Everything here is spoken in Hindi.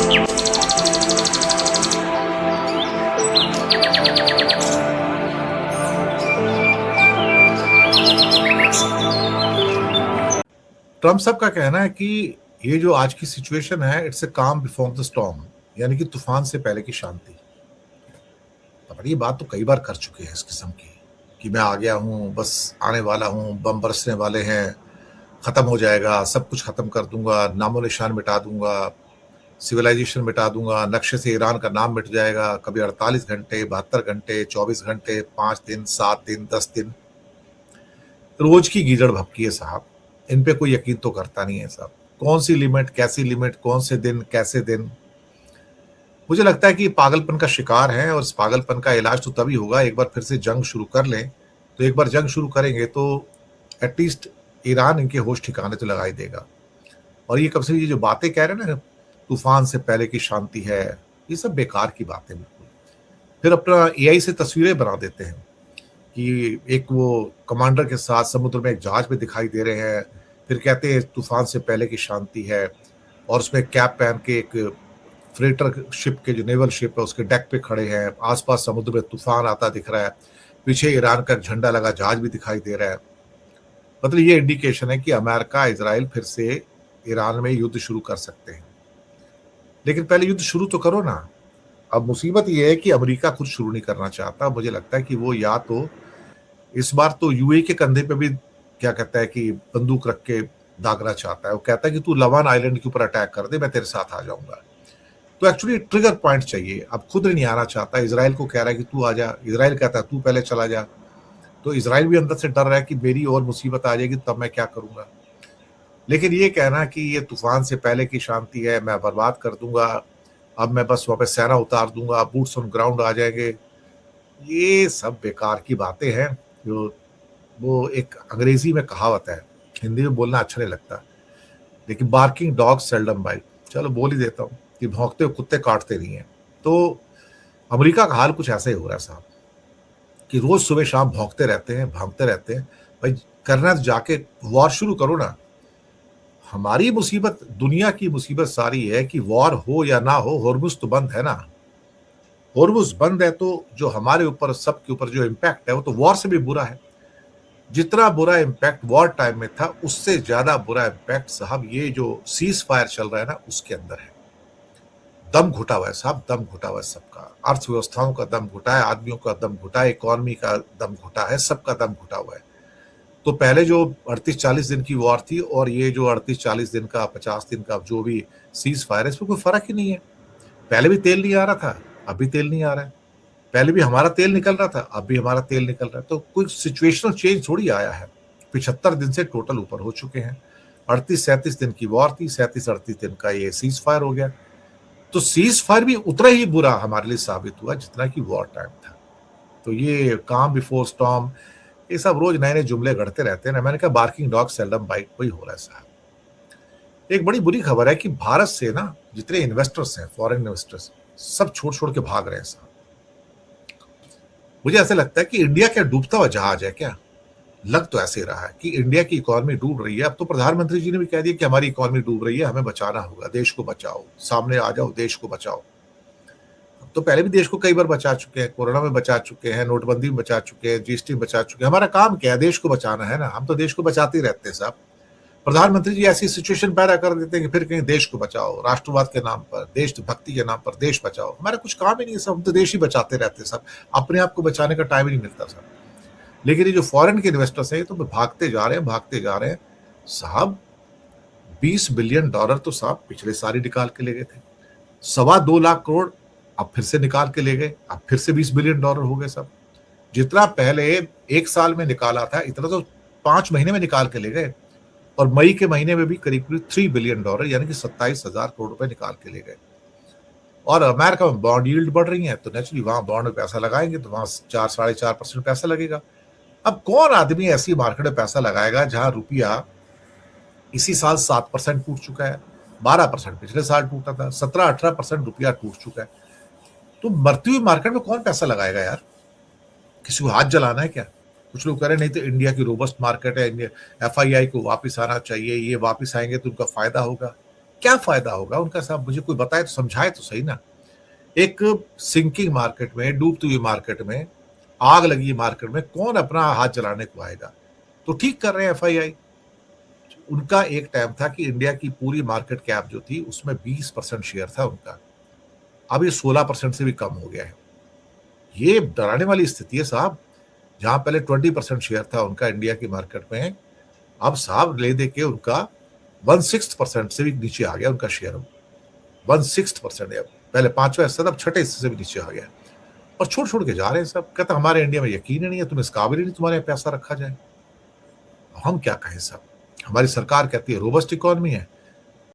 ट्रम्प साहब का कहना है कि ये जो आज की सिचुएशन है, इट्स ए काम बिफोर द स्टॉर्म, यानी कि तूफान से पहले की शांति। पर ये बात तो कई बार कर चुके हैं इस किस्म की कि मैं आ गया हूँ, बस आने वाला हूँ, बम बरसने वाले हैं, खत्म हो जाएगा, सब कुछ खत्म कर दूंगा, नामो निशान मिटा दूंगा, सिविलाइजेशन मिटा दूंगा, नक्शे से ईरान का नाम मिट जाएगा। कभी 48 घंटे, 72 घंटे, 24 घंटे, 5 दिन, 7 दिन, 10 दिन, रोज की गीदड़ भभकी है साहब। इन पे कोई यकीन तो करता नहीं है साहब। कौन सी लिमिट, कैसी लिमिट, कौन से दिन, कैसे दिन। मुझे लगता है कि पागलपन का शिकार है, और इस पागलपन का इलाज तो तभी होगा एक बार फिर से जंग शुरू कर लें। तो एक बार जंग शुरू करेंगे तो एटलीस्ट ईरान इनके होश ठिकाने तो लगा ही देगा। और ये कब से ये जो बातें कह रहे हैं ना, तूफान से पहले की शांति है, ये सब बेकार की बातें बिल्कुल। फिर अपना एआई से तस्वीरें बना देते हैं कि एक वो कमांडर के साथ समुद्र में एक जहाज में दिखाई दे रहे हैं, फिर कहते हैं तूफान से पहले की शांति है, और उसमें कैप पहन के एक फ्रेटर शिप के जो नेवल शिप है उसके डेक पे खड़े हैं, आसपास समुद्र में तूफान आता दिख रहा है, पीछे ईरान का झंडा लगा जहाज भी दिखाई दे रहा है। मतलब ये इंडिकेशन है कि अमेरिका इजराइल फिर से ईरान में युद्ध शुरू कर सकते हैं। लेकिन पहले युद्ध शुरू तो करो ना। अब मुसीबत ये है कि अमेरिका खुद शुरू नहीं करना चाहता। मुझे लगता है कि वो या तो इस बार तो यूएई के कंधे पे भी क्या कहता है कि बंदूक रख के दागना चाहता है। वो कहता है कि तू लवान आइलैंड के ऊपर अटैक कर दे, मैं तेरे साथ आ जाऊंगा। तो एक्चुअली ट्रिगर पॉइंट चाहिए। अब खुद नहीं आना चाहता, इजराइल को कह रहा है कि तू आ जा, इजराइल कहता है तू पहले चला जा। तो इजराइल भी अंदर से डर रहा है कि मेरी और मुसीबत आ जाएगी तब मैं क्या करूंगा। लेकिन ये कहना कि ये तूफान से पहले की शांति है, मैं बर्बाद कर दूंगा, अब मैं बस वहां पे सेना उतार दूंगा, बूट्स ऑन ग्राउंड आ जाएंगे, ये सब बेकार की बातें हैं। जो वो एक अंग्रेजी में कहावत है, हिंदी में बोलना अच्छा नहीं लगता, लेकिन बार्किंग डॉग सेल्डम बाइट, चलो बोल ही देता हूँ कि भौंकते हुए कुत्ते काटते नहीं है। तो अमेरिका का हाल कुछ ऐसा ही हो रहा है साहब कि रोज सुबह शाम भौंकते रहते हैं, भागते रहते हैं। भाई करना है तो जाके वॉर शुरू करो ना। हमारी मुसीबत, दुनिया की मुसीबत सारी है कि वॉर हो या ना हो, हॉर्मुज तो बंद है ना। हॉर्मुज बंद है तो जो हमारे ऊपर, सबके ऊपर जो इम्पैक्ट है वो तो वॉर से भी बुरा है। जितना बुरा इम्पैक्ट वॉर टाइम में था, उससे ज्यादा बुरा इम्पैक्ट साहब ये जो सीज फायर चल रहा है ना उसके अंदर है। दम घुटा हुआ है साहब, दम घुटा हुआ है सबका। अर्थव्यवस्थाओं का दम घुटा है, आदमियों का दम घुटा है, इकोनॉमी का दम घुटा है, सबका दम घुटा हुआ है। तो पहले जो 38-40 दिन की वॉर थी और ये जो 38-40 दिन का, 50 दिन का जो भी सीज फायर है, इसमें कोई फर्क ही नहीं है। पहले भी तेल नहीं आ रहा था, अब भी तेल नहीं आ रहा है। पहले भी हमारा तेल निकल रहा था, अब भी हमारा तेल निकल रहा है। तो कोई सिचुएशनल चेंज थोड़ी आया है। 75 दिन से टोटल ऊपर हो चुके हैं। 38-37 दिन की वॉर थी, 37-38 दिन का ये सीज फायर हो गया। तो सीज फायर भी उतना ही बुरा हमारे लिए साबित हुआ जितना कि वॉर टाइम था। तो ये काम बिफोर स्टॉर्म, ये सब रोज नए नए जुमले गढ़ते रहते हैं ना। मैंने कहा बार्किंग डॉग सेल्डम बाइट, वही हो रहा है साहब। एक बड़ी बुरी खबर है कि भारत से ना जितने इन्वेस्टर्स हैं, फॉरेन इन्वेस्टर्स, सब छोड़ छोड़ के भाग रहे हैं साहब। मुझे ऐसा लगता है कि इंडिया क्या डूबता हुआ जहाज है क्या। लग तो ऐसे रहा है कि इंडिया की इकोनॉमी डूब रही है। अब तो प्रधानमंत्री जी ने भी कह दिया कि हमारी इकोनॉमी डूब रही है, हमें बचाना होगा, देश को बचाओ, सामने आ जाओ, देश को बचाओ। तो पहले भी देश को कई बार बचा चुके हैं, कोरोना में बचा चुके हैं, नोटबंदी में बचा चुके हैं, जीएसटी में बचा चुके हैं। हमारा काम क्या है, देश को बचाना है ना। हम तो देश को बचाते ही रहते हैं साहब। प्रधानमंत्री जी ऐसी सिचुएशन पैदा कर देते हैं कि फिर कहीं देश को बचाओ, राष्ट्रवाद के नाम पर, देशभक्ति के नाम पर देश बचाओ। हमारा कुछ काम ही नहीं है सब, हम तो देश ही बचाते रहते हैं सब। अपने आप को बचाने का टाइम ही नहीं मिलता साहब। लेकिन ये जो फॉरेन के इन्वेस्टर्स हैं, ये तो भागते जा रहे हैं, भागते जा रहे हैं साहब। $20 बिलियन तो साहब पिछले साल ही निकाल के ले गए थे। 2.25 लाख करोड़ अब फिर से निकाल के ले गए, अब फिर से $20 बिलियन हो गए साहब। जितना पहले एक साल में निकाला था, इतना तो 5 महीने में निकाल के ले गए। और मई के महीने में भी करीब करीब $3 बिलियन, यानी कि 27,000 करोड़ रुपए निकाल के ले गए। और अमेरिका में बॉन्ड यील्ड बढ़ रही है, तो नेचुरली वहां बॉन्ड में पैसा लगाएंगे तो वहां 4-4.5% पैसा लगेगा। अब कौन आदमी ऐसी मार्केट में पैसा लगाएगा जहां रुपया इसी साल 7% टूट चुका है, 12% पिछले साल टूटा था, 17-18% रुपया टूट चुका है। तो मरती हुई मार्केट में कौन पैसा लगाएगा यार। किसी को हाथ जलाना है क्या। कुछ लोग कह रहे नहीं तो इंडिया की रोबस्ट मार्केट है, एफआईआई को वापस आना चाहिए, ये वापस आएंगे तो उनका फायदा होगा। क्या फायदा होगा उनका साहब? मुझे कोई बताए तो, समझाए तो सही ना। एक सिंकिंग मार्केट में, डूबती हुई मार्केट में, आग लगी मार्केट में कौन अपना हाथ जलाने को आएगा? तो ठीक कर रहे हैं एफआईआई। उनका एक टाइम था कि इंडिया की पूरी मार्केट कैप जो थी उसमें 20% शेयर था उनका, अब ये 16% से भी कम हो गया है। ये डराने वाली स्थिति है साहब। जहां पहले 20% शेयर था उनका इंडिया की मार्केट में, अब साहब ले दे के उनका 1/6% से भी नीचे आ गया उनका शेयर। 1/6% है। पहले 5वां हिस्सा था, अब 6ठे हिस्से से भी नीचे आ गया। और छोड़ छोड़ के जा रहे हैं सब। कहते हमारे इंडिया में यकीन ही नहीं है, तुम इस काबिल ही नहीं तुम्हारे यहाँ पैसा रखा जाए। हम क्या कहें साहब? हमारी सरकार कहती है रोबस्ट इकोनॉमी है,